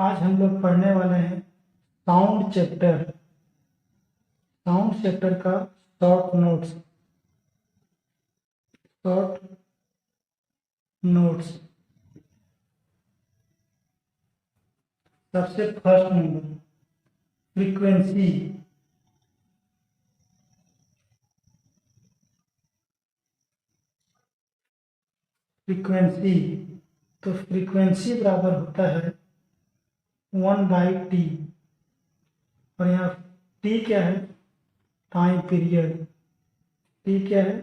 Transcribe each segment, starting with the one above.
आज हम लोग पढ़ने वाले हैं साउंड चैप्टर। साउंड चैप्टर का शॉर्ट नोट्स। सबसे फर्स्ट नंबर फ्रीक्वेंसी। फ्रीक्वेंसी तो फ्रीक्वेंसी बराबर होता है 1/t। और यहाँ टी क्या है? Time period. टी क्या है?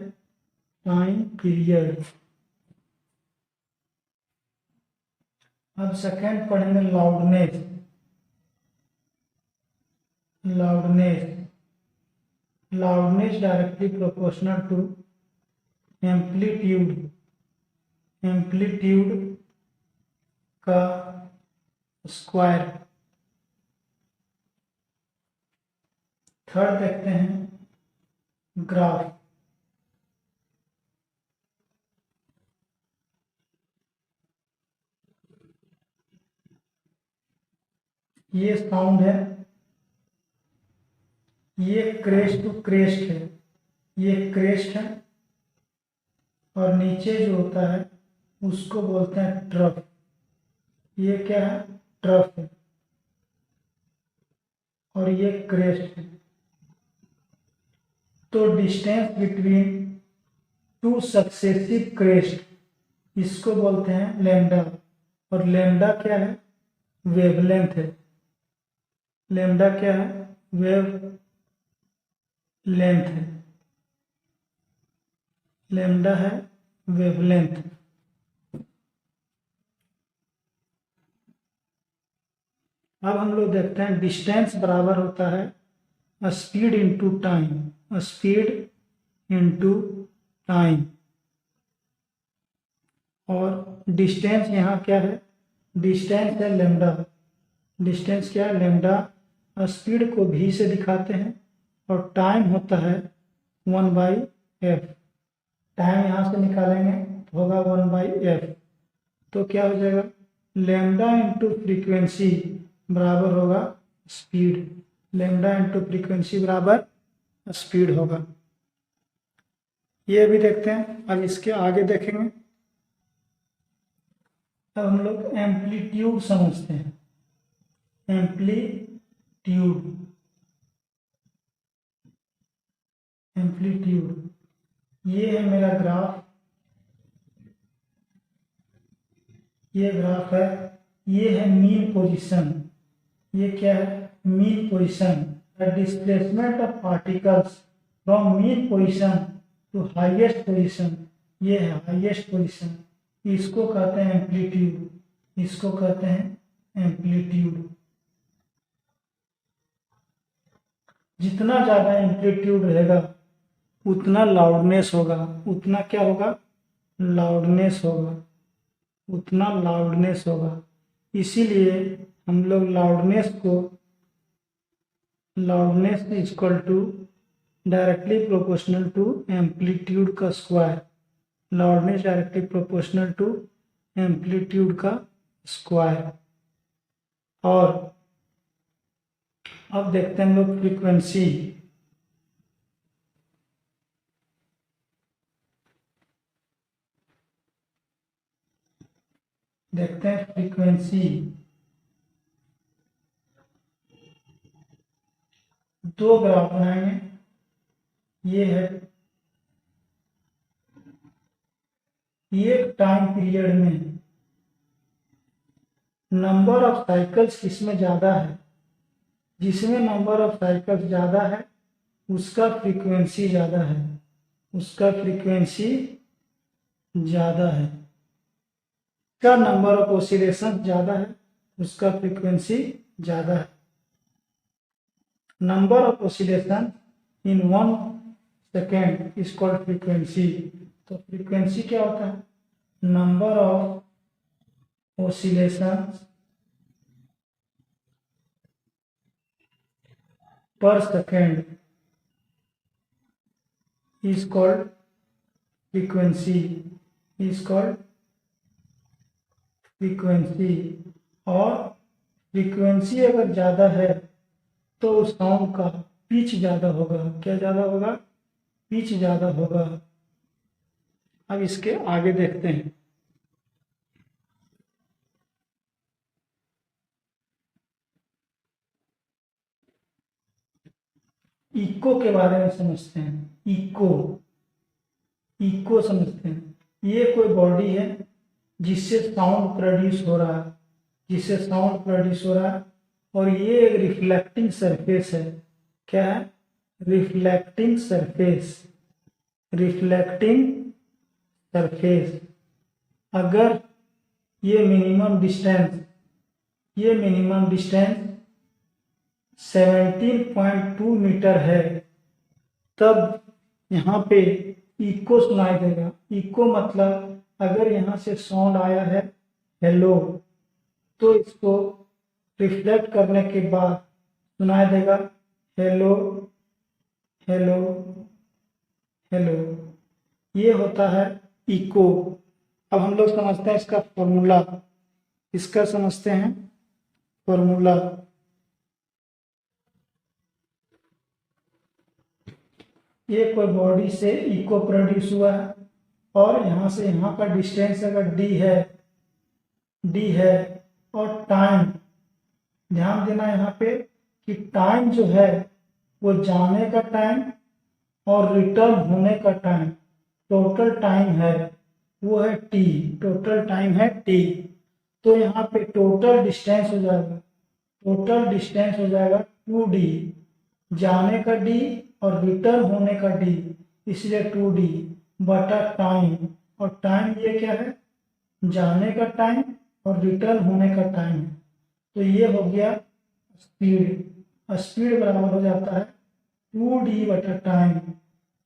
Time period. अब सेकेंड पढ़ेंगे loudness. Loudness directly proportional to amplitude का स्क्वायर। थर्ड देखते हैं ग्राफ। ये साउंड है, ये क्रेस्ट टू क्रेस्ट है, ये क्रेस्ट है और नीचे जो होता है उसको बोलते हैं ट्रफ। ये क्या है? ट्रफ है और ये क्रेस्ट है। तो distance between two successive crest इसको बोलते हैं लैम्डा। और लैम्डा क्या है? वेवलेंथ है। लैम्डा क्या है? वेवलेंथ है। लैम्डा है वेवलेंथ। अब हम लोग देखते हैं डिस्टेंस बराबर होता है speed into time. Speed into time. और डिस्टेंस यहाँ क्या है? डिस्टेंस है लैम्डा। डिस्टेंस क्या है? लैम्डा। स्पीड को v से दिखाते हैं और टाइम होता है 1/f। टाइम यहाँ से निकालेंगे तो होगा 1/f। तो क्या हो जाएगा? लैम्डा इंटू फ्रीक्वेंसी बराबर होगा स्पीड। लैम्डा इंटू फ्रीक्वेंसी बराबर स्पीड होगा। ये भी देखते हैं। अब इसके आगे देखेंगे। अब हम लोग एम्पलीट्यूड समझते हैं। एम्पलीट्यूड ये है मेरा ग्राफ। ये ग्राफ है। ये है मीन पोजीशन। ये क्या है? Mean position. The displacement of particles from mean position to highest position. ये है हाईएस्ट पोजीशन। इसको कहते हैं एम्पलीट्यूड। इसको कहते हैं एम्पलीट्यूड। जितना ज्यादा एम्पलीट्यूड रहेगा उतना लाउडनेस होगा। उतना क्या होगा? लाउडनेस होगा। उतना लाउडनेस होगा। इसीलिए हम लोग loudness equal to directly proportional to amplitude का square. Loudness directly proportional to amplitude का स्क्वायर। और अब देखते हैं हम लोग फ्रीक्वेंसी। देखते हैं फ्रीक्वेंसी। दो ग्राफ बनाएंगे। ये है एक टाइम पीरियड में नंबर ऑफ साइकिल्स किसमें ज्यादा है? जिसमें नंबर ऑफ साइकिल्स ज्यादा है उसका फ्रीक्वेंसी ज्यादा है। उसका फ्रीक्वेंसी ज्यादा है। का नंबर ऑफ ऑसिलेशन ज्यादा है उसका फ्रीक्वेंसी ज्यादा है। Number of oscillation in 1 second is called frequency. तो फ्रीक्वेंसी क्या होता है? नंबर ऑफ ऑसिलेशन पर सेकेंड इज कॉल्ड फ्रीक्वेंसी। और फ्रीक्वेंसी अगर ज़्यादा है तो उस साउंड का पिच ज़्यादा होगा। क्या ज़्यादा होगा? पिच ज़्यादा होगा। अब इसके आगे देखते हैं। इको के बारे में समझते हैं। इको, इको समझते हैं। ये कोई बॉडी है जिससे साउंड प्रोड्यूस हो रहा है, जिससे साउंड प्रोड्यूस हो रहा है, और ये एक रिफ्लेक्टिंग सरफेस है। क्या है? Reflecting surface. Reflecting surface. अगर ये मिनिमम डिस्टेंस, ये मिनिमम डिस्टेंस 17.2 मीटर है, तब यहाँ पे इको सुनाई देगा। इको मतलब अगर यहाँ से साउंड आया है हेलो, तो इसको रिफ्लेक्ट करने के बाद सुनाई देगा हेलो हेलो हेलो। ये होता है इको। अब हम लोग समझते हैं इसका फॉर्मूला। इसका समझते हैं फॉर्मूला। ये कोई बॉडी से इको प्रोड्यूस हुआ है, और यहाँ से यहाँ का डिस्टेंस अगर डी है, और टाइम, ध्यान देना यहाँ पे कि टाइम जो है वो जाने का टाइम और रिटर्न होने का टाइम, टोटल टाइम है वो है टी। टोटल टाइम है टी। तो यहाँ पे टोटल डिस्टेंस हो जाएगा, टोटल डिस्टेंस हो जाएगा 2d, जाने का d और रिटर्न होने का d, इसलिए 2d बटा टाइम। और टाइम ये क्या है? जाने का टाइम और रिटर्न होने का टाइम। तो ये हो गया स्पीड। स्पीड बराबर हो जाता है 2d बटा टाइम।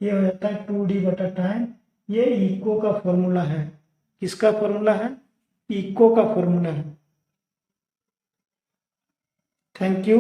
ये हो जाता है 2d बटा टाइम। ये इको का फॉर्मूला है। किसका फॉर्मूला है? इको का फॉर्मूला है। Thank you.